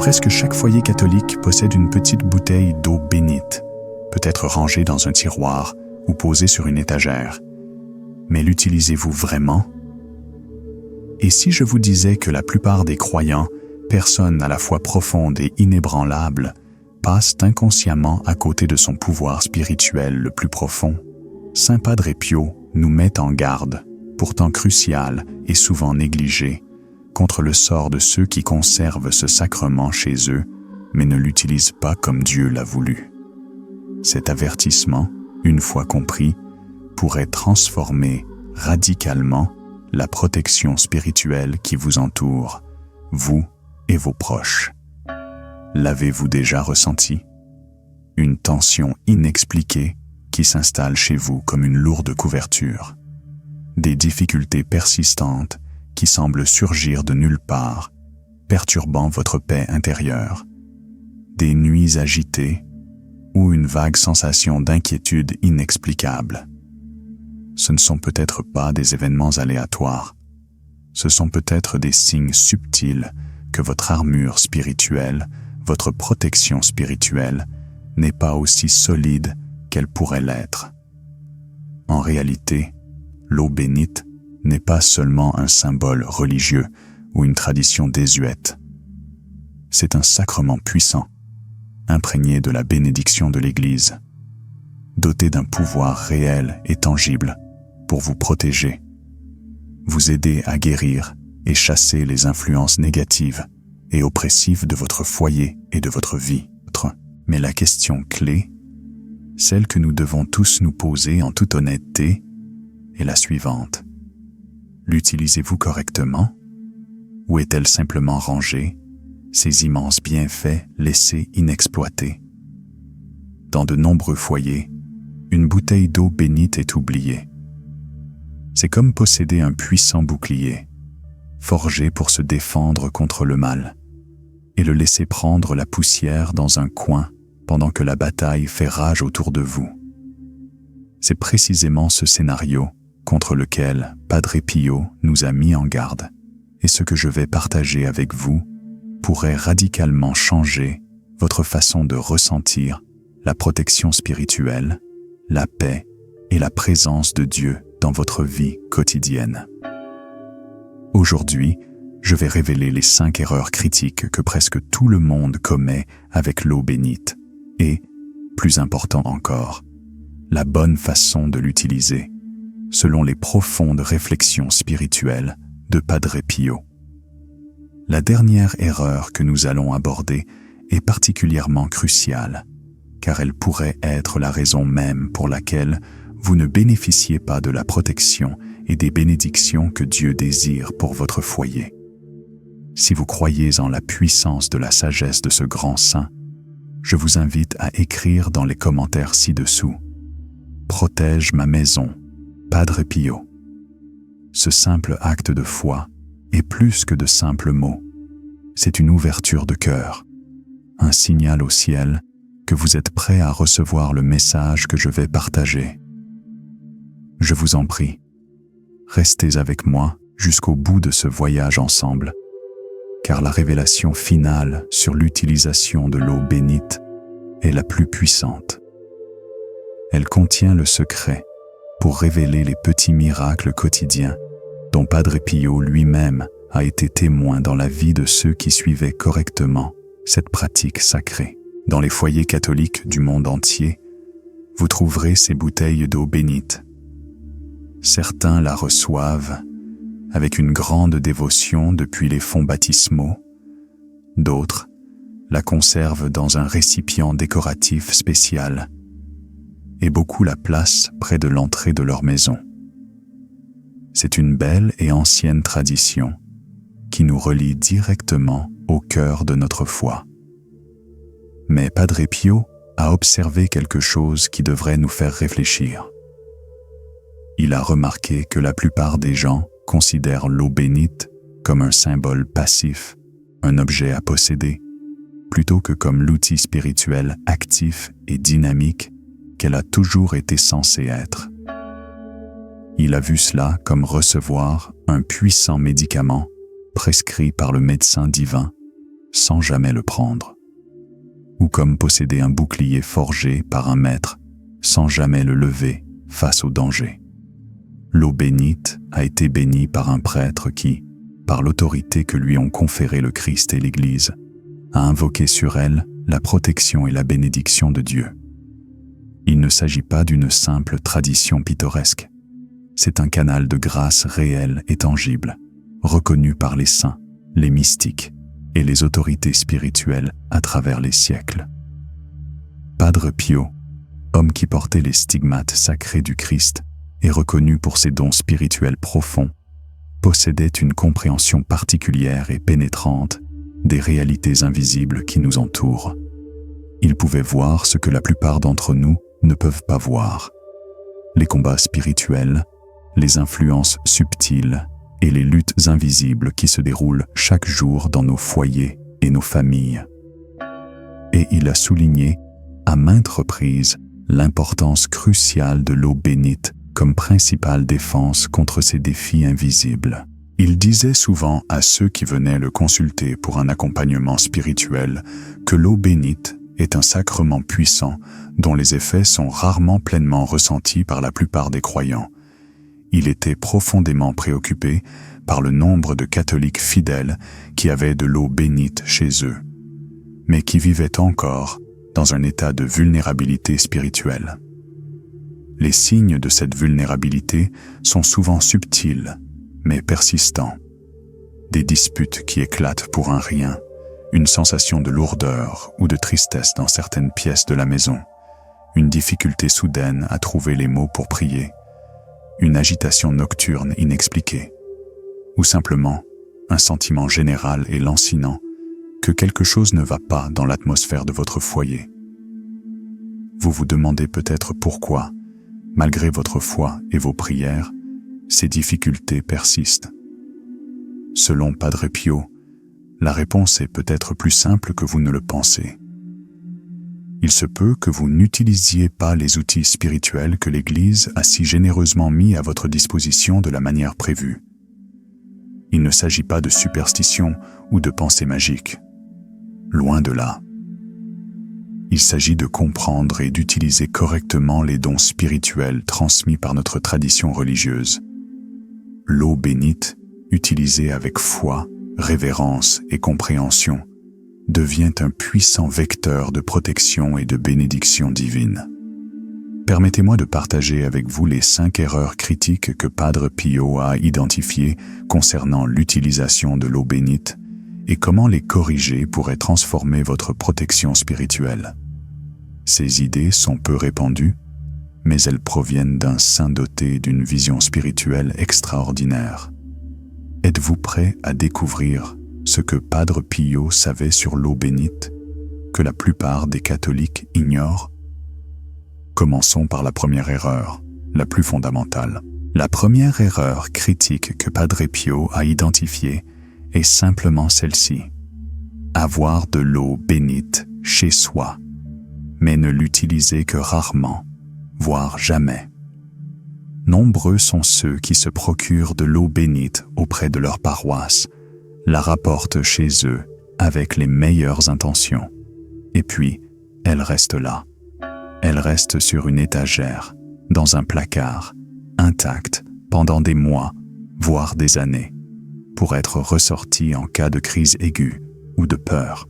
Presque chaque foyer catholique possède une petite bouteille d'eau bénite, peut-être rangée dans un tiroir ou posée sur une étagère. Mais l'utilisez-vous vraiment? Et si je vous disais que la plupart des croyants, personnes à la foi profonde et inébranlable, passent inconsciemment à côté de son pouvoir spirituel le plus profond? Saint Padre Pio nous met en garde, pourtant crucial et souvent négligé, contre le sort de ceux qui conservent ce sacrement chez eux, mais ne l'utilisent pas comme Dieu l'a voulu. Cet avertissement, une fois compris, pourrait transformer radicalement la protection spirituelle qui vous entoure, vous et vos proches. L'avez-vous déjà ressenti? Une tension inexpliquée qui s'installe chez vous comme une lourde couverture. Des difficultés persistantes qui semblent surgir de nulle part, perturbant votre paix intérieure. Des nuits agitées ou une vague sensation d'inquiétude inexplicable. Ce ne sont peut-être pas des événements aléatoires. Ce sont peut-être des signes subtils que votre armure spirituelle, votre protection spirituelle, n'est pas aussi solide qu'elle pourrait l'être. En réalité, l'eau bénite n'est pas seulement un symbole religieux ou une tradition désuète. C'est un sacrement puissant, imprégné de la bénédiction de l'Église, doté d'un pouvoir réel et tangible pour vous protéger, vous aider à guérir et chasser les influences négatives et oppressives de votre foyer et de votre vie. Mais la question clé, celle que nous devons tous nous poser en toute honnêteté, est la suivante. L'utilisez-vous correctement? Ou est-elle simplement rangée, ces immenses bienfaits laissés inexploités? Dans de nombreux foyers, une bouteille d'eau bénite est oubliée. C'est comme posséder un puissant bouclier, forgé pour se défendre contre le mal, et le laisser prendre la poussière dans un coin pendant que la bataille fait rage autour de vous. C'est précisément ce scénario contre lequel Padre Pio nous a mis en garde, et ce que je vais partager avec vous pourrait radicalement changer votre façon de ressentir la protection spirituelle, la paix et la présence de Dieu dans votre vie quotidienne. Aujourd'hui, je vais révéler les 5 erreurs critiques que presque tout le monde commet avec l'eau bénite et, plus important encore, la bonne façon de l'utiliser, selon les profondes réflexions spirituelles de Padre Pio. La dernière erreur que nous allons aborder est particulièrement cruciale, car elle pourrait être la raison même pour laquelle vous ne bénéficiez pas de la protection et des bénédictions que Dieu désire pour votre foyer. Si vous croyez en la puissance de la sagesse de ce grand saint, je vous invite à écrire dans les commentaires ci-dessous « Protège ma maison, Padre Pio ». Ce simple acte de foi est plus que de simples mots. C'est une ouverture de cœur, un signal au ciel que vous êtes prêt à recevoir le message que je vais partager. Je vous en prie, restez avec moi jusqu'au bout de ce voyage ensemble, car la révélation finale sur l'utilisation de l'eau bénite est la plus puissante. Elle contient le secret pour révéler les petits miracles quotidiens dont Padre Pio lui-même a été témoin dans la vie de ceux qui suivaient correctement cette pratique sacrée. Dans les foyers catholiques du monde entier, vous trouverez ces bouteilles d'eau bénite. Certains la reçoivent avec une grande dévotion depuis les fonts baptismaux, d'autres la conservent dans un récipient décoratif spécial, et beaucoup la placent près de l'entrée de leur maison. C'est une belle et ancienne tradition qui nous relie directement au cœur de notre foi. Mais Padre Pio a observé quelque chose qui devrait nous faire réfléchir. Il a remarqué que la plupart des gens considèrent l'eau bénite comme un symbole passif, un objet à posséder, plutôt que comme l'outil spirituel actif et dynamique qu'elle a toujours été censée être. Il a vu cela comme recevoir un puissant médicament prescrit par le médecin divin, sans jamais le prendre. Ou comme posséder un bouclier forgé par un maître sans jamais le lever face au danger. L'eau bénite a été bénie par un prêtre qui, par l'autorité que lui ont conférée le Christ et l'Église, a invoqué sur elle la protection et la bénédiction de Dieu. Il ne s'agit pas d'une simple tradition pittoresque. C'est un canal de grâce réel et tangible, reconnu par les saints, les mystiques et les autorités spirituelles à travers les siècles. Padre Pio, homme qui portait les stigmates sacrés du Christ et reconnu pour ses dons spirituels profonds, possédait une compréhension particulière et pénétrante des réalités invisibles qui nous entourent. Il pouvait voir ce que la plupart d'entre nous ne peuvent pas voir. Les combats spirituels, les influences subtiles et les luttes invisibles qui se déroulent chaque jour dans nos foyers et nos familles. Et il a souligné à maintes reprises l'importance cruciale de l'eau bénite comme principale défense contre ces défis invisibles. Il disait souvent à ceux qui venaient le consulter pour un accompagnement spirituel que l'eau bénite est un sacrement puissant dont les effets sont rarement pleinement ressentis par la plupart des croyants. Il était profondément préoccupé par le nombre de catholiques fidèles qui avaient de l'eau bénite chez eux, mais qui vivaient encore dans un état de vulnérabilité spirituelle. Les signes de cette vulnérabilité sont souvent subtils, mais persistants. Des disputes qui éclatent pour un rien, une sensation de lourdeur ou de tristesse dans certaines pièces de la maison, une difficulté soudaine à trouver les mots pour prier, une agitation nocturne inexpliquée, ou simplement un sentiment général et lancinant que quelque chose ne va pas dans l'atmosphère de votre foyer. Vous vous demandez peut-être pourquoi, malgré votre foi et vos prières, ces difficultés persistent. Selon Padre Pio, la réponse est peut-être plus simple que vous ne le pensez. Il se peut que vous n'utilisiez pas les outils spirituels que l'Église a si généreusement mis à votre disposition de la manière prévue. Il ne s'agit pas de superstition ou de pensée magique. Loin de là. Il s'agit de comprendre et d'utiliser correctement les dons spirituels transmis par notre tradition religieuse. L'eau bénite, utilisée avec foi, révérence et compréhension, devient un puissant vecteur de protection et de bénédiction divine. Permettez-moi de partager avec vous les 5 erreurs critiques que Padre Pio a identifiées concernant l'utilisation de l'eau bénite et comment les corriger pourrait transformer votre protection spirituelle. Ces idées sont peu répandues, mais elles proviennent d'un saint doté d'une vision spirituelle extraordinaire. Êtes-vous prêt à découvrir ce que Padre Pio savait sur l'eau bénite, que la plupart des catholiques ignorent? Commençons par la première erreur, la plus fondamentale. La première erreur critique que Padre Pio a identifiée est simplement celle-ci. Avoir de l'eau bénite chez soi, mais ne l'utiliser que rarement, voire jamais. Nombreux sont ceux qui se procurent de l'eau bénite auprès de leur paroisse, la rapportent chez eux avec les meilleures intentions, et puis elle reste là. Elle reste sur une étagère, dans un placard, intacte pendant des mois, voire des années, pour être ressortie en cas de crise aiguë ou de peur.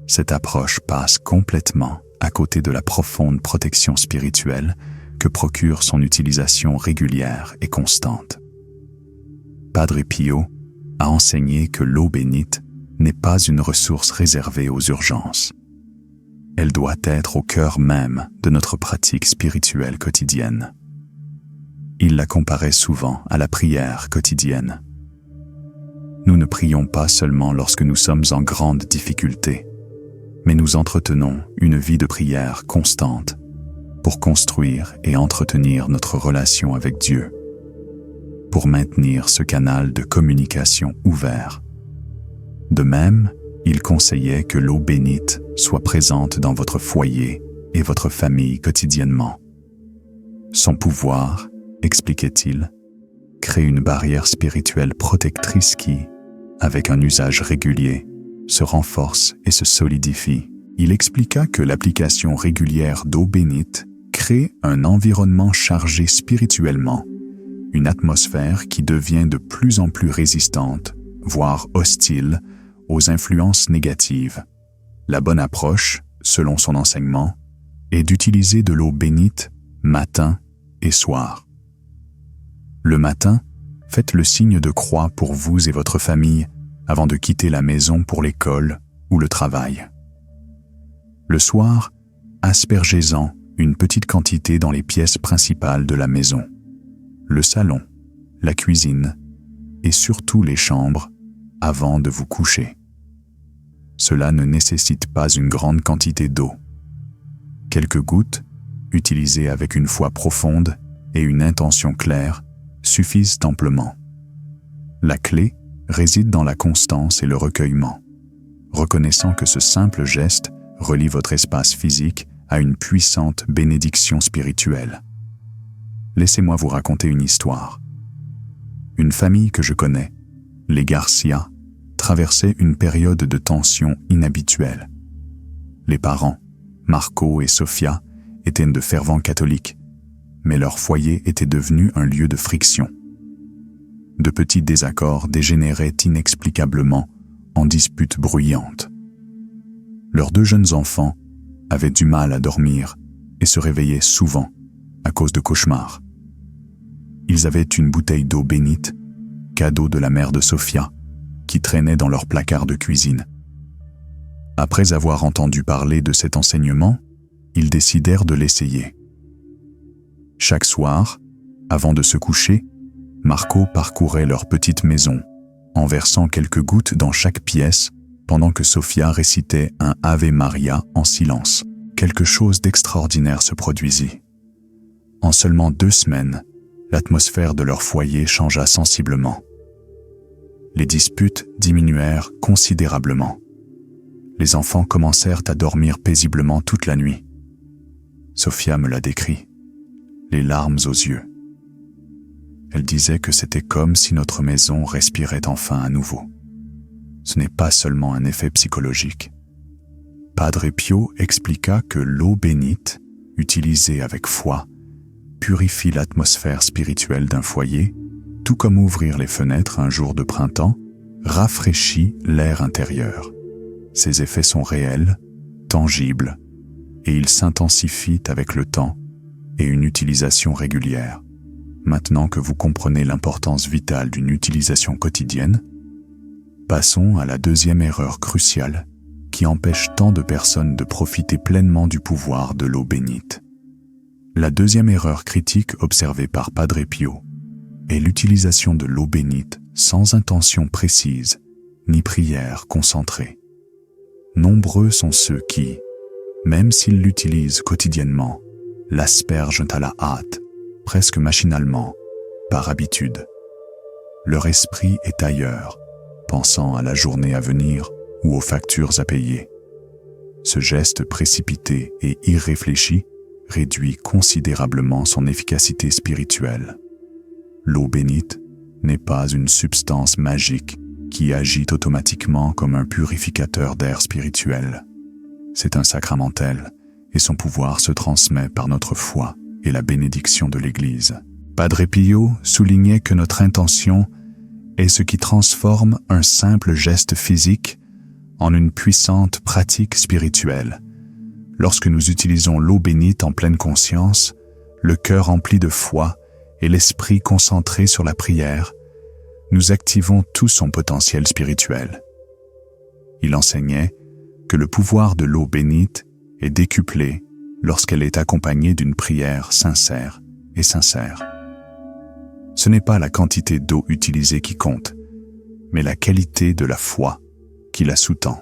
Cette approche passe complètement à côté de la profonde protection spirituelle que procure son utilisation régulière et constante. Padre Pio a enseigné que l'eau bénite n'est pas une ressource réservée aux urgences. Elle doit être au cœur même de notre pratique spirituelle quotidienne. Il la comparait souvent à la prière quotidienne. Nous ne prions pas seulement lorsque nous sommes en grande difficulté, mais nous entretenons une vie de prière constante pour construire et entretenir notre relation avec Dieu, pour maintenir ce canal de communication ouvert. De même, il conseillait que l'eau bénite soit présente dans votre foyer et votre famille quotidiennement. Son pouvoir, expliquait-il, crée une barrière spirituelle protectrice qui, avec un usage régulier, se renforce et se solidifie. Il expliqua que l'application régulière d'eau bénite crée un environnement chargé spirituellement, une atmosphère qui devient de plus en plus résistante, voire hostile, aux influences négatives. La bonne approche, selon son enseignement, est d'utiliser de l'eau bénite matin et soir. Le matin, faites le signe de croix pour vous et votre famille avant de quitter la maison pour l'école ou le travail. Le soir, aspergez-en une petite quantité dans les pièces principales de la maison, le salon, la cuisine et surtout les chambres avant de vous coucher. Cela ne nécessite pas une grande quantité d'eau. Quelques gouttes, utilisées avec une foi profonde et une intention claire, suffisent amplement. La clé réside dans la constance et le recueillement, reconnaissant que ce simple geste relie votre espace physique à une puissante bénédiction spirituelle. Laissez-moi vous raconter une histoire. Une famille que je connais, les Garcia, traversait une période de tension inhabituelle. Les parents, Marco et Sofia, étaient de fervents catholiques, mais leur foyer était devenu un lieu de friction. De petits désaccords dégénéraient inexplicablement en disputes bruyantes. Leurs 2 jeunes enfants avaient du mal à dormir et se réveillaient souvent à cause de cauchemars. Ils avaient une bouteille d'eau bénite, cadeau de la mère de Sofia, qui traînait dans leur placard de cuisine. Après avoir entendu parler de cet enseignement, ils décidèrent de l'essayer. Chaque soir, avant de se coucher, Marco parcourait leur petite maison, en versant quelques gouttes dans chaque pièce pendant que Sofia récitait un Ave Maria en silence. Quelque chose d'extraordinaire se produisit. En seulement 2 semaines, l'atmosphère de leur foyer changea sensiblement. Les disputes diminuèrent considérablement. Les enfants commencèrent à dormir paisiblement toute la nuit. Sofia me l'a décrit, les larmes aux yeux. Elle disait que c'était comme si notre maison respirait enfin à nouveau. Ce n'est pas seulement un effet psychologique. Padre Pio expliqua que l'eau bénite, utilisée avec foi, purifie l'atmosphère spirituelle d'un foyer, tout comme ouvrir les fenêtres un jour de printemps, rafraîchit l'air intérieur. Ces effets sont réels, tangibles, et ils s'intensifient avec le temps et une utilisation régulière. Maintenant que vous comprenez l'importance vitale d'une utilisation quotidienne, passons à la 2e erreur cruciale qui empêche tant de personnes de profiter pleinement du pouvoir de l'eau bénite. La 2e erreur critique observée par Padre Pio est l'utilisation de l'eau bénite sans intention précise ni prière concentrée. Nombreux sont ceux qui, même s'ils l'utilisent quotidiennement, l'aspergent à la hâte, presque machinalement, par habitude. Leur esprit est ailleurs, pensant à la journée à venir ou aux factures à payer. Ce geste précipité et irréfléchi réduit considérablement son efficacité spirituelle. L'eau bénite n'est pas une substance magique qui agit automatiquement comme un purificateur d'air spirituel. C'est un sacramentel et son pouvoir se transmet par notre foi et la bénédiction de l'Église. Padre Pio soulignait que notre intention est ce qui transforme un simple geste physique en une puissante pratique spirituelle. Lorsque nous utilisons l'eau bénite en pleine conscience, le cœur rempli de foi et l'esprit concentré sur la prière, nous activons tout son potentiel spirituel. Il enseignait que le pouvoir de l'eau bénite est décuplé lorsqu'elle est accompagnée d'une prière sincère et sincère. Ce n'est pas la quantité d'eau utilisée qui compte, mais la qualité de la foi qui la sous-tend.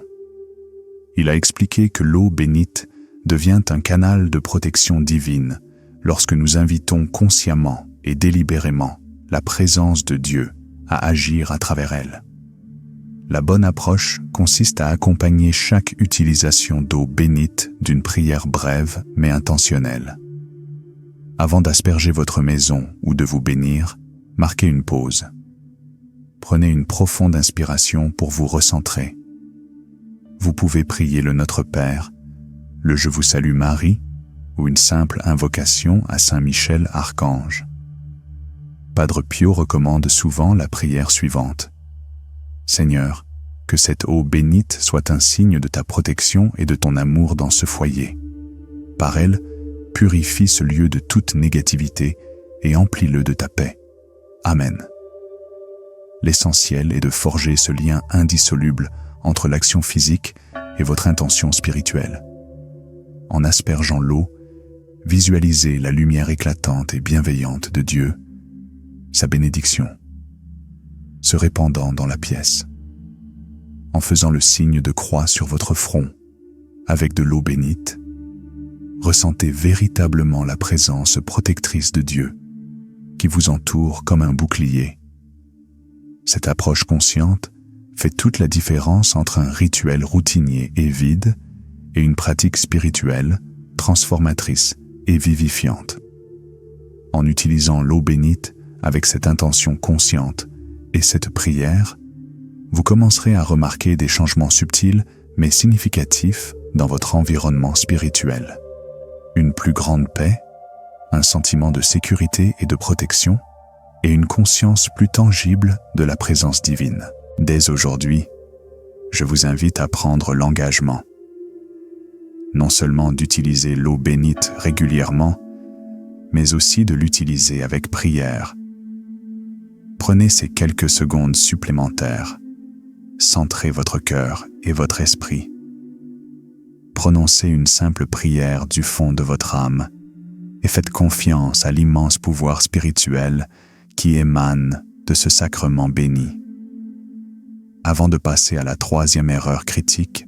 Il a expliqué que l'eau bénite devient un canal de protection divine lorsque nous invitons consciemment et délibérément la présence de Dieu à agir à travers elle. La bonne approche consiste à accompagner chaque utilisation d'eau bénite d'une prière brève mais intentionnelle. Avant d'asperger votre maison ou de vous bénir, marquez une pause. Prenez une profonde inspiration pour vous recentrer. vous pouvez prier le Notre Père, le Je vous salue Marie ou une simple invocation à Saint Michel Archange. Padre Pio recommande souvent la prière suivante. Seigneur, que cette eau bénite soit un signe de ta protection et de ton amour dans ce foyer. Par elle, purifie ce lieu de toute négativité et emplis-le de ta paix. Amen. L'essentiel est de forger ce lien indissoluble entre l'action physique et votre intention spirituelle. En aspergeant l'eau, visualisez la lumière éclatante et bienveillante de Dieu, sa bénédiction, se répandant dans la pièce. En faisant le signe de croix sur votre front, avec de l'eau bénite, ressentez véritablement la présence protectrice de Dieu, qui vous entoure comme un bouclier. Cette approche consciente fait toute la différence entre un rituel routinier et vide et une pratique spirituelle, transformatrice et vivifiante. En utilisant l'eau bénite avec cette intention consciente et cette prière, vous commencerez à remarquer des changements subtils mais significatifs dans votre environnement spirituel. Une plus grande paix, un sentiment de sécurité et de protection, et une conscience plus tangible de la présence divine. Dès aujourd'hui, je vous invite à prendre l'engagement, non seulement d'utiliser l'eau bénite régulièrement, mais aussi de l'utiliser avec prière. Prenez ces quelques secondes supplémentaires, centrez votre cœur et votre esprit. Prononcez une simple prière du fond de votre âme et faites confiance à l'immense pouvoir spirituel qui émane de ce sacrement béni. Avant de passer à la troisième erreur critique,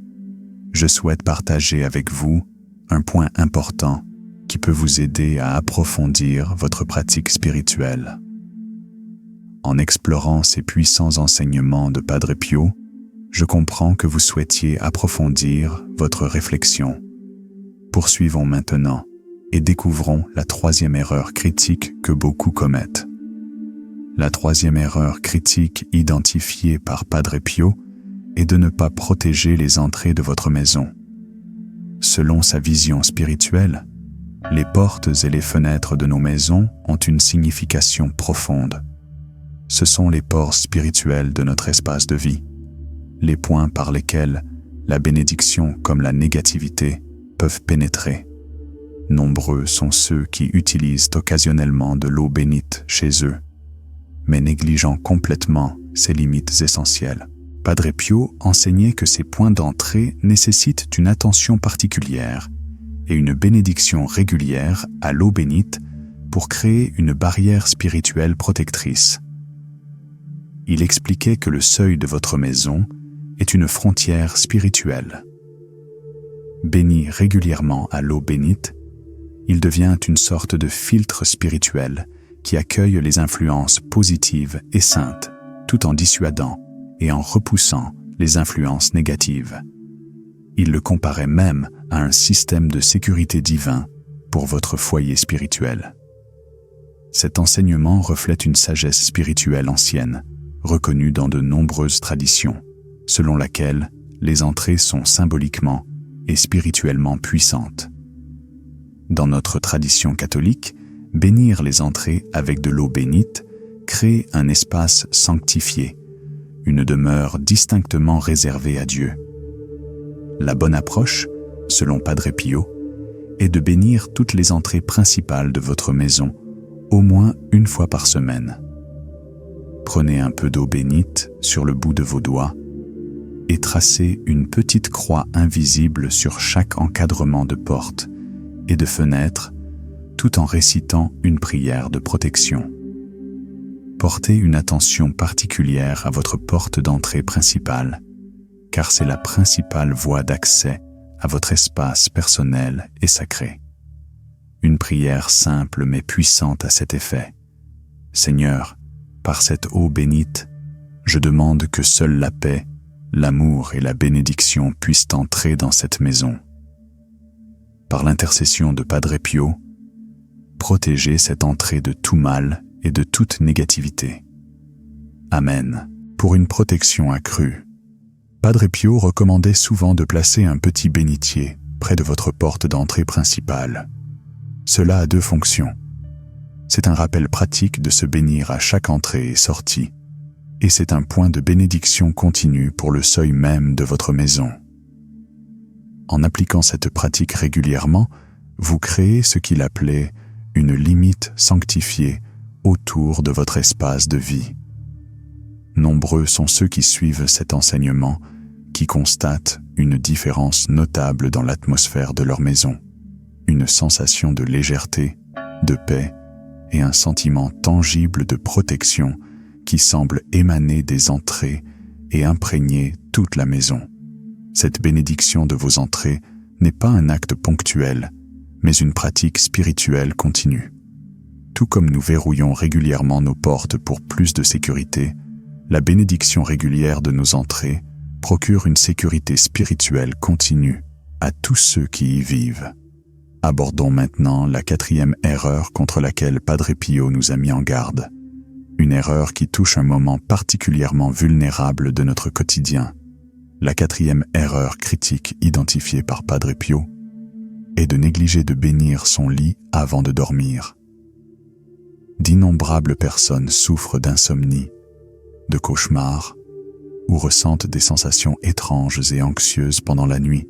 je souhaite partager avec vous un point important qui peut vous aider à approfondir votre pratique spirituelle. En explorant ces puissants enseignements de Padre Pio, je comprends que vous souhaitiez approfondir votre réflexion. Poursuivons maintenant et découvrons la troisième erreur critique que beaucoup commettent. La troisième erreur critique identifiée par Padre Pio est de ne pas protéger les entrées de votre maison. Selon sa vision spirituelle, les portes et les fenêtres de nos maisons ont une signification profonde. Ce sont les pores spirituels de notre espace de vie, les points par lesquels la bénédiction comme la négativité peuvent pénétrer. Nombreux sont ceux qui utilisent occasionnellement de l'eau bénite chez eux, mais négligeant complètement ses limites essentielles. Padre Pio enseignait que ces points d'entrée nécessitent une attention particulière et une bénédiction régulière à l'eau bénite pour créer une barrière spirituelle protectrice. Il expliquait que le seuil de votre maison est une frontière spirituelle. Béni régulièrement à l'eau bénite, il devient une sorte de filtre spirituel qui accueille les influences positives et saintes, tout en dissuadant et en repoussant les influences négatives. Il le comparait même à un système de sécurité divin pour votre foyer spirituel. Cet enseignement reflète une sagesse spirituelle ancienne, reconnue dans de nombreuses traditions, selon laquelle les entrées sont symboliquement et spirituellement puissantes. Dans notre tradition catholique, bénir les entrées avec de l'eau bénite crée un espace sanctifié, une demeure distinctement réservée à Dieu. La bonne approche, selon Padre Pio, est de bénir toutes les entrées principales de votre maison, au moins une fois par semaine. Prenez un peu d'eau bénite sur le bout de vos doigts et tracez une petite croix invisible sur chaque encadrement de porte et de fenêtre, tout en récitant une prière de protection. Portez une attention particulière à votre porte d'entrée principale, car c'est la principale voie d'accès à votre espace personnel et sacré. Une prière simple mais puissante à cet effet. Seigneur, par cette eau bénite, je demande que seule la paix, l'amour et la bénédiction puissent entrer dans cette maison. Par l'intercession de Padre Pio, protégez cette entrée de tout mal et de toute négativité. Amen. Pour une protection accrue, Padre Pio recommandait souvent de placer un petit bénitier près de votre porte d'entrée principale. Cela a deux fonctions. C'est un rappel pratique de se bénir à chaque entrée et sortie, et c'est un point de bénédiction continue pour le seuil même de votre maison. En appliquant cette pratique régulièrement, vous créez ce qu'il appelait une limite sanctifiée autour de votre espace de vie. Nombreux sont ceux qui suivent cet enseignement, qui constatent une différence notable dans l'atmosphère de leur maison, une sensation de légèreté, de paix et un sentiment tangible de protection qui semble émaner des entrées et imprégner toute la maison. Cette bénédiction de vos entrées n'est pas un acte ponctuel, mais une pratique spirituelle continue. Tout comme nous verrouillons régulièrement nos portes pour plus de sécurité, la bénédiction régulière de nos entrées procure une sécurité spirituelle continue à tous ceux qui y vivent. Abordons maintenant la 4e erreur contre laquelle Padre Pio nous a mis en garde. Une erreur qui touche un moment particulièrement vulnérable de notre quotidien. La 4e erreur critique identifiée par Padre Pio est de négliger de bénir son lit avant de dormir. D'innombrables personnes souffrent d'insomnie, de cauchemars ou ressentent des sensations étranges et anxieuses pendant la nuit,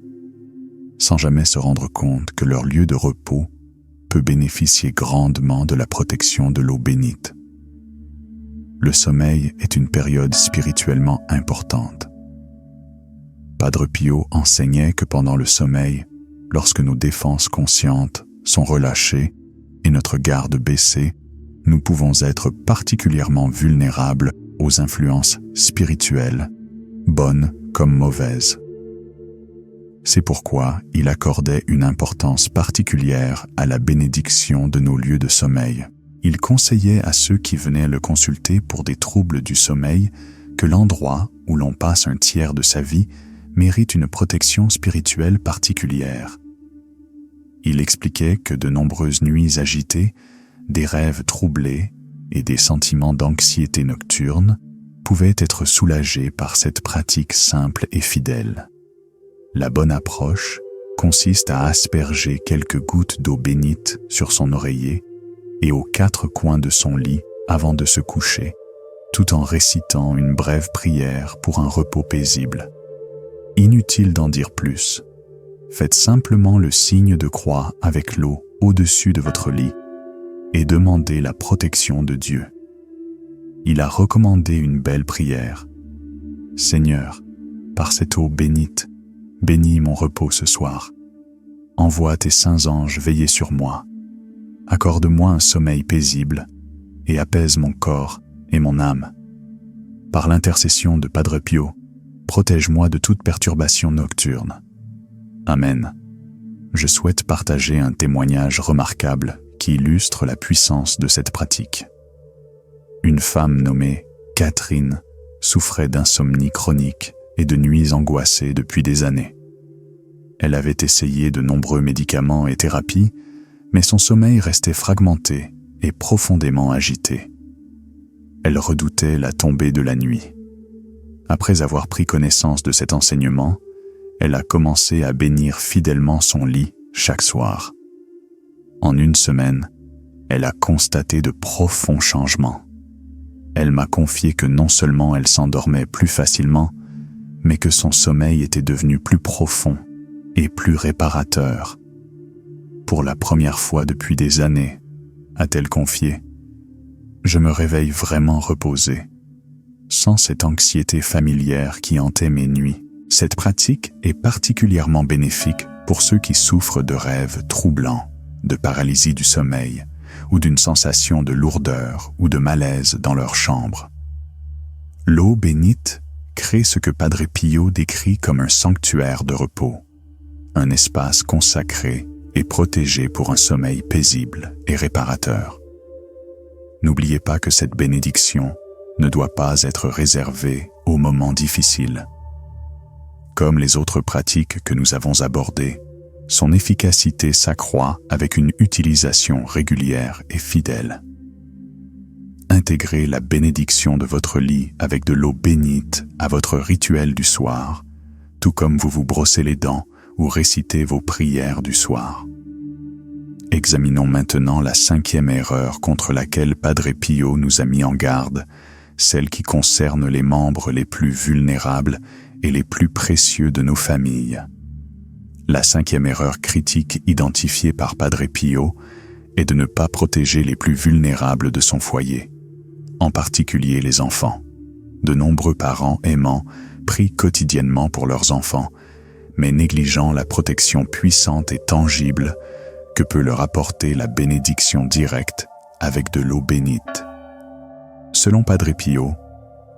sans jamais se rendre compte que leur lieu de repos peut bénéficier grandement de la protection de l'eau bénite. Le sommeil est une période spirituellement importante. Padre Pio enseignait que pendant le sommeil, lorsque nos défenses conscientes sont relâchées et notre garde baissée, nous pouvons être particulièrement vulnérables aux influences spirituelles, bonnes comme mauvaises. C'est pourquoi il accordait une importance particulière à la bénédiction de nos lieux de sommeil. Il conseillait à ceux qui venaient le consulter pour des troubles du sommeil que l'endroit où l'on passe un tiers de sa vie mérite une protection spirituelle particulière. Il expliquait que de nombreuses nuits agitées, des rêves troublés et des sentiments d'anxiété nocturne pouvaient être soulagés par cette pratique simple et fidèle. La bonne approche consiste à asperger quelques gouttes d'eau bénite sur son oreiller et aux 4 coins de son lit avant de se coucher, tout en récitant une brève prière pour un repos paisible. Inutile d'en dire plus. Faites simplement le signe de croix avec l'eau au-dessus de votre lit et demandez la protection de Dieu. Il a recommandé une belle prière. « Seigneur, par cette eau bénite, bénis mon repos ce soir. Envoie tes saints anges veiller sur moi. Accorde-moi un sommeil paisible et apaise mon corps et mon âme. Par l'intercession de Padre Pio, protège-moi de toute perturbation nocturne. Amen. » Je souhaite partager un témoignage remarquable qui illustre la puissance de cette pratique. Une femme nommée Catherine souffrait d'insomnie chronique et de nuits angoissées depuis des années. Elle avait essayé de nombreux médicaments et thérapies, mais son sommeil restait fragmenté et profondément agité. Elle redoutait la tombée de la nuit. Après avoir pris connaissance de cet enseignement, elle a commencé à bénir fidèlement son lit chaque soir. En une semaine, elle a constaté de profonds changements. Elle m'a confié que non seulement elle s'endormait plus facilement, mais que son sommeil était devenu plus profond et plus réparateur. Pour la première fois depuis des années, a-t-elle confié, je me réveille vraiment reposée, sans cette anxiété familière qui hantait mes nuits. Cette pratique est particulièrement bénéfique pour ceux qui souffrent de rêves troublants, de paralysie du sommeil ou d'une sensation de lourdeur ou de malaise dans leur chambre. L'eau bénite crée ce que Padre Pio décrit comme un sanctuaire de repos, un espace consacré et protégé pour un sommeil paisible et réparateur. N'oubliez pas que cette bénédiction ne doit pas être réservée aux moments difficiles. Comme les autres pratiques que nous avons abordées, son efficacité s'accroît avec une utilisation régulière et fidèle. intégrez la bénédiction de votre lit avec de l'eau bénite à votre rituel du soir, tout comme vous vous brossez les dents ou récitez vos prières du soir. Examinons maintenant la 5e erreur contre laquelle Padre Pio nous a mis en garde, celle qui concerne les membres les plus vulnérables et les plus précieux de nos familles. La 5e erreur critique identifiée par Padre Pio est de ne pas protéger les plus vulnérables de son foyer, en particulier les enfants. De nombreux parents aimants prient quotidiennement pour leurs enfants, mais négligeant la protection puissante et tangible que peut leur apporter la bénédiction directe avec de l'eau bénite. Selon Padre Pio,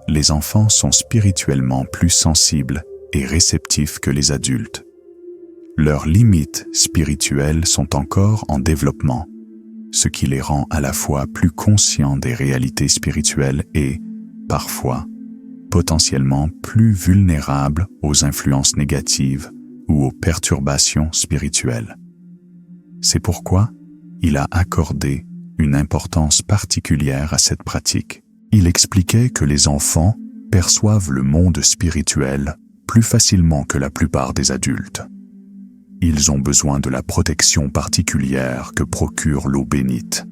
les enfants sont spirituellement plus sensibles et réceptifs que les adultes. Leurs limites spirituelles sont encore en développement, ce qui les rend à la fois plus conscients des réalités spirituelles et, parfois, potentiellement plus vulnérables aux influences négatives ou aux perturbations spirituelles. C'est pourquoi il a accordé une importance particulière à cette pratique. Il expliquait que les enfants perçoivent le monde spirituel plus facilement que la plupart des adultes. Ils ont besoin de la protection particulière que procure l'eau bénite.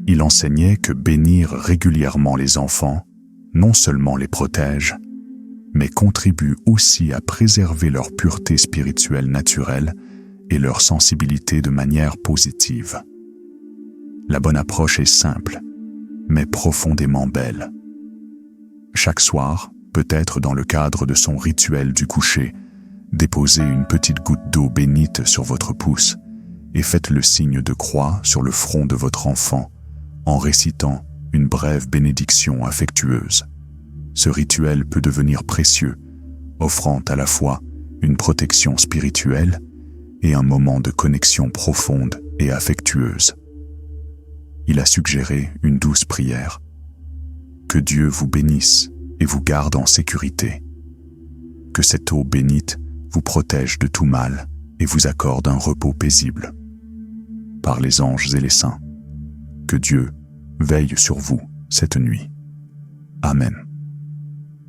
Il enseignait que bénir régulièrement les enfants non seulement les protège, mais contribue aussi à préserver leur pureté spirituelle naturelle et leur sensibilité de manière positive. La bonne approche est simple, mais profondément belle. Chaque soir, peut-être dans le cadre de son rituel du coucher, déposez une petite goutte d'eau bénite sur votre pouce et faites le signe de croix sur le front de votre enfant en récitant une brève bénédiction affectueuse. Ce rituel peut devenir précieux, offrant à la fois une protection spirituelle et un moment de connexion profonde et affectueuse. Il a suggéré une douce prière. Que Dieu vous bénisse et vous garde en sécurité. Que cette eau bénite vous protège de tout mal et vous accorde un repos paisible. Par les anges et les saints, que Dieu veille sur vous cette nuit. Amen.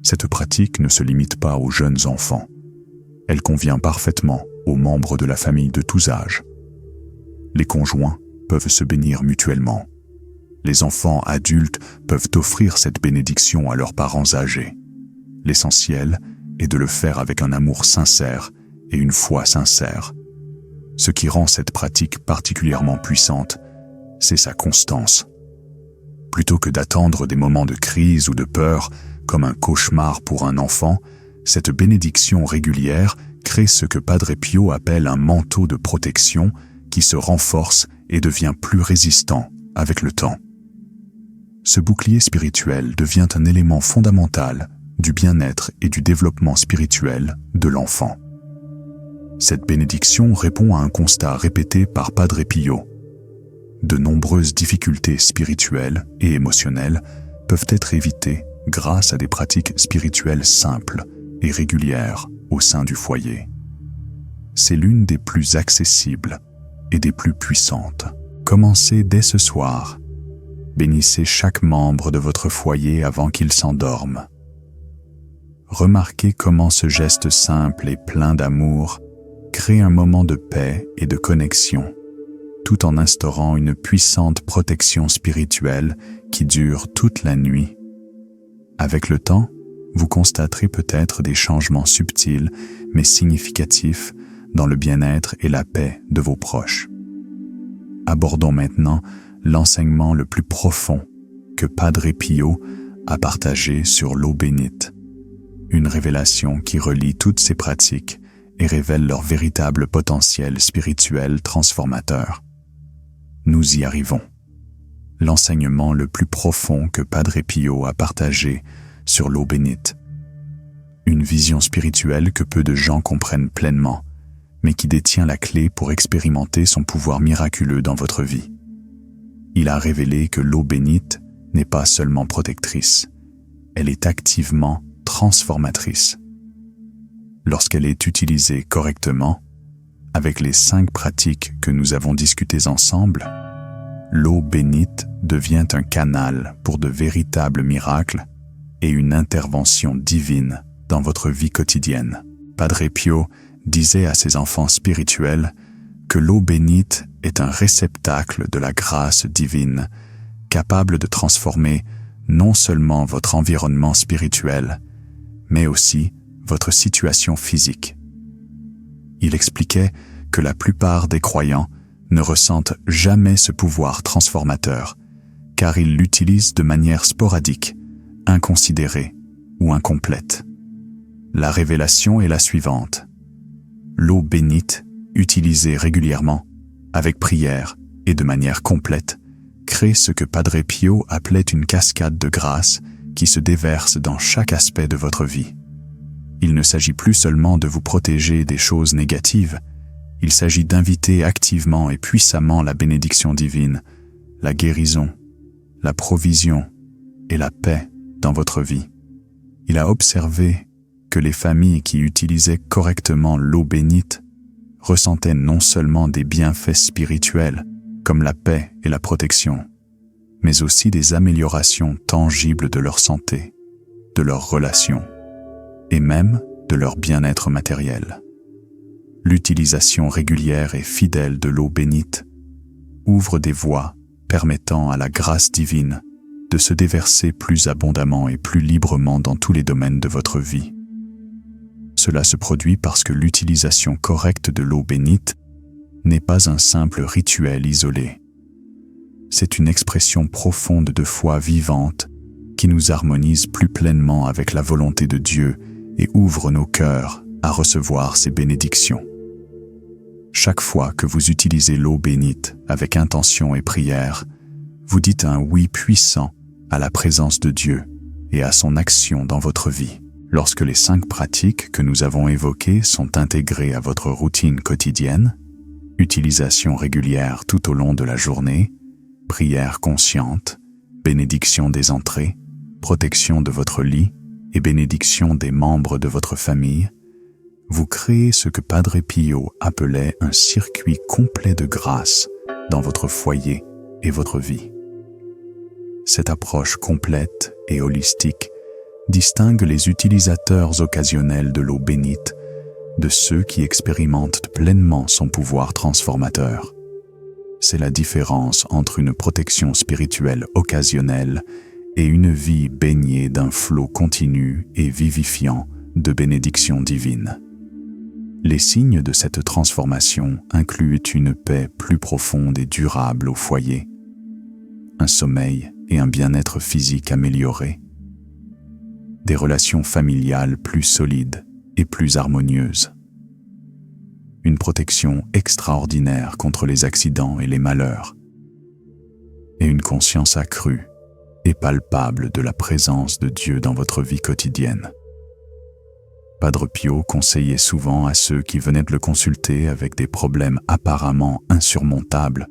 Cette pratique ne se limite pas aux jeunes enfants. Elle convient parfaitement aux membres de la famille de tous âges. Les conjoints peuvent se bénir mutuellement. Les enfants adultes peuvent offrir cette bénédiction à leurs parents âgés. L'essentiel est de le faire avec un amour sincère et une foi sincère. Ce qui rend cette pratique particulièrement puissante, c'est sa constance. Plutôt que d'attendre des moments de crise ou de peur, comme un cauchemar pour un enfant, cette bénédiction régulière crée ce que Padre Pio appelle un manteau de protection qui se renforce et devient plus résistant avec le temps. Ce bouclier spirituel devient un élément fondamental du bien-être et du développement spirituel de l'enfant. Cette bénédiction répond à un constat répété par Padre Pio. De nombreuses difficultés spirituelles et émotionnelles peuvent être évitées grâce à des pratiques spirituelles simples et régulières au sein du foyer. C'est l'une des plus accessibles et des plus puissantes. Commencez dès ce soir. Bénissez chaque membre de votre foyer avant qu'il s'endorme. Remarquez comment ce geste simple et plein d'amour crée un moment de paix et de connexion, tout en instaurant une puissante protection spirituelle qui dure toute la nuit. Avec le temps, vous constaterez peut-être des changements subtils mais significatifs dans le bien-être et la paix de vos proches. Abordons maintenant l'enseignement le plus profond que Padre Pio a partagé sur l'eau bénite. Une révélation qui relie toutes ces pratiques et révèle leur véritable potentiel spirituel transformateur. Nous y arrivons. L'enseignement le plus profond que Padre Pio a partagé sur l'eau bénite. Une vision spirituelle que peu de gens comprennent pleinement, mais qui détient la clé pour expérimenter son pouvoir miraculeux dans votre vie. Il a révélé que l'eau bénite n'est pas seulement protectrice, elle est activement transformatrice. Lorsqu'elle est utilisée correctement, avec les 5 pratiques que nous avons discutées ensemble, l'eau bénite devient un canal pour de véritables miracles et une intervention divine dans votre vie quotidienne. Padre Pio disait à ses enfants spirituels que l'eau bénite est un réceptacle de la grâce divine, capable de transformer non seulement votre environnement spirituel, mais aussi votre situation physique. Il expliquait que la plupart des croyants ne ressentent jamais ce pouvoir transformateur, car ils l'utilisent de manière sporadique, inconsidérée ou incomplète. La révélation est la suivante. L'eau bénite, utilisée régulièrement, avec prière et de manière complète, crée ce que Padre Pio appelait une cascade de grâce qui se déverse dans chaque aspect de votre vie. Il ne s'agit plus seulement de vous protéger des choses négatives, il s'agit d'inviter activement et puissamment la bénédiction divine, la guérison, la provision et la paix dans votre vie. Il a observé que les familles qui utilisaient correctement l'eau bénite ressentaient non seulement des bienfaits spirituels, comme la paix et la protection, mais aussi des améliorations tangibles de leur santé, de leurs relations, et même de leur bien-être matériel. L'utilisation régulière et fidèle de l'eau bénite ouvre des voies permettant à la grâce divine de se déverser plus abondamment et plus librement dans tous les domaines de votre vie. Cela se produit parce que l'utilisation correcte de l'eau bénite n'est pas un simple rituel isolé. C'est une expression profonde de foi vivante qui nous harmonise plus pleinement avec la volonté de Dieu et ouvre nos cœurs à recevoir ses bénédictions. Chaque fois que vous utilisez l'eau bénite avec intention et prière, vous dites un oui puissant à la présence de Dieu et à son action dans votre vie. Lorsque les 5 pratiques que nous avons évoquées sont intégrées à votre routine quotidienne, utilisation régulière tout au long de la journée, prière consciente, bénédiction des entrées, protection de votre lit et bénédiction des membres de votre famille, vous créez ce que Padre Pio appelait un circuit complet de grâce dans votre foyer et votre vie. Cette approche complète et holistique distingue les utilisateurs occasionnels de l'eau bénite de ceux qui expérimentent pleinement son pouvoir transformateur. C'est la différence entre une protection spirituelle occasionnelle et une vie baignée d'un flot continu et vivifiant de bénédictions divines. Les signes de cette transformation incluent une paix plus profonde et durable au foyer, un sommeil et un bien-être physique amélioré, des relations familiales plus solides et plus harmonieuses, une protection extraordinaire contre les accidents et les malheurs, et une conscience accrue et palpable de la présence de Dieu dans votre vie quotidienne. Padre Pio conseillait souvent à ceux qui venaient de le consulter avec des problèmes apparemment insurmontables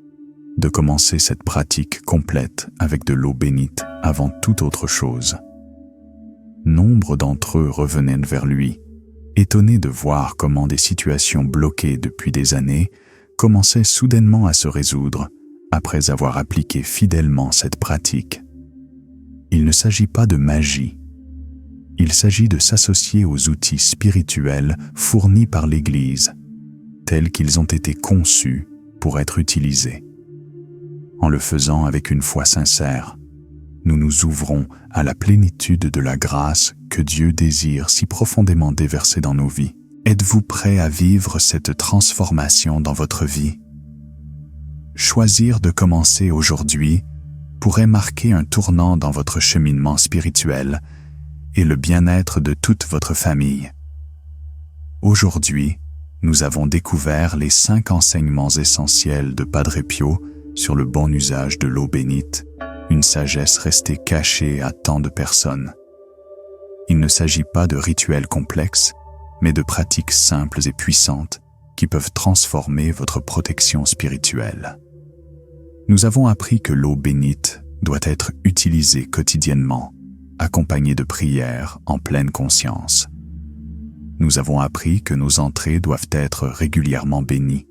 de commencer cette pratique complète avec de l'eau bénite avant toute autre chose. Nombre d'entre eux revenaient vers lui, étonnés de voir comment des situations bloquées depuis des années commençaient soudainement à se résoudre après avoir appliqué fidèlement cette pratique. Il ne s'agit pas de magie. Il s'agit de s'associer aux outils spirituels fournis par l'Église, tels qu'ils ont été conçus pour être utilisés. En le faisant avec une foi sincère, nous nous ouvrons à la plénitude de la grâce que Dieu désire si profondément déverser dans nos vies. Êtes-vous prêt à vivre cette transformation dans votre vie? Choisir de commencer aujourd'hui pourrait marquer un tournant dans votre cheminement spirituel et le bien-être de toute votre famille. Aujourd'hui, nous avons découvert les 5 enseignements essentiels de Padre Pio sur le bon usage de l'eau bénite, une sagesse restée cachée à tant de personnes. Il ne s'agit pas de rituels complexes, mais de pratiques simples et puissantes qui peuvent transformer votre protection spirituelle. Nous avons appris que l'eau bénite doit être utilisée quotidiennement, accompagnée de prières en pleine conscience. Nous avons appris que nos entrées doivent être régulièrement bénies,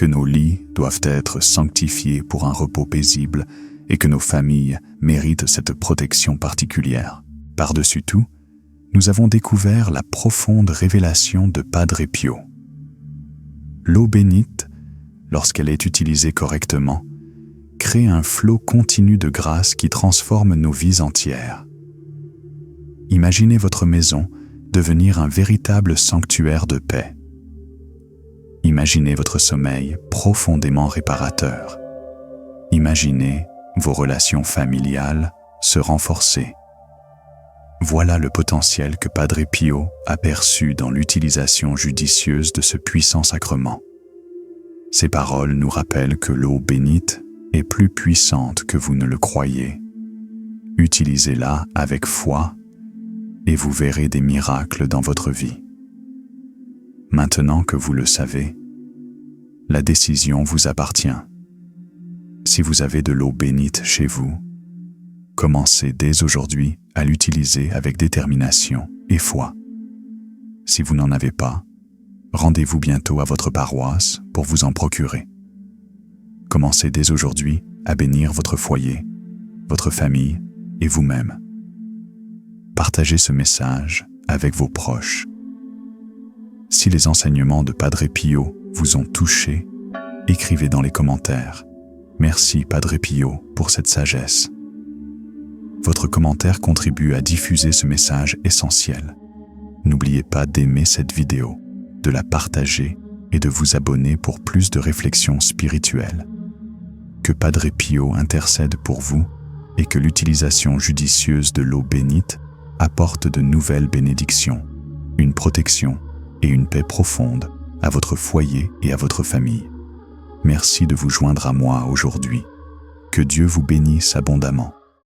que nos lits doivent être sanctifiés pour un repos paisible et que nos familles méritent cette protection particulière. Par-dessus tout, nous avons découvert la profonde révélation de Padre Pio. L'eau bénite, lorsqu'elle est utilisée correctement, crée un flot continu de grâce qui transforme nos vies entières. Imaginez votre maison devenir un véritable sanctuaire de paix. Imaginez votre sommeil profondément réparateur. Imaginez vos relations familiales se renforcer. Voilà le potentiel que Padre Pio a perçu dans l'utilisation judicieuse de ce puissant sacrement. Ces paroles nous rappellent que l'eau bénite est plus puissante que vous ne le croyez. Utilisez-la avec foi et vous verrez des miracles dans votre vie. Maintenant que vous le savez, la décision vous appartient. Si vous avez de l'eau bénite chez vous, commencez dès aujourd'hui à l'utiliser avec détermination et foi. Si vous n'en avez pas, rendez-vous bientôt à votre paroisse pour vous en procurer. Commencez dès aujourd'hui à bénir votre foyer, votre famille et vous-même. Partagez ce message avec vos proches. Si les enseignements de Padre Pio vous ont touché, écrivez dans les commentaires « Merci Padre Pio pour cette sagesse ». Votre commentaire contribue à diffuser ce message essentiel. N'oubliez pas d'aimer cette vidéo, de la partager et de vous abonner pour plus de réflexions spirituelles. Que Padre Pio intercède pour vous et que l'utilisation judicieuse de l'eau bénite apporte de nouvelles bénédictions, une protection et une paix profonde à votre foyer et à votre famille. Merci de vous joindre à moi aujourd'hui. Que Dieu vous bénisse abondamment.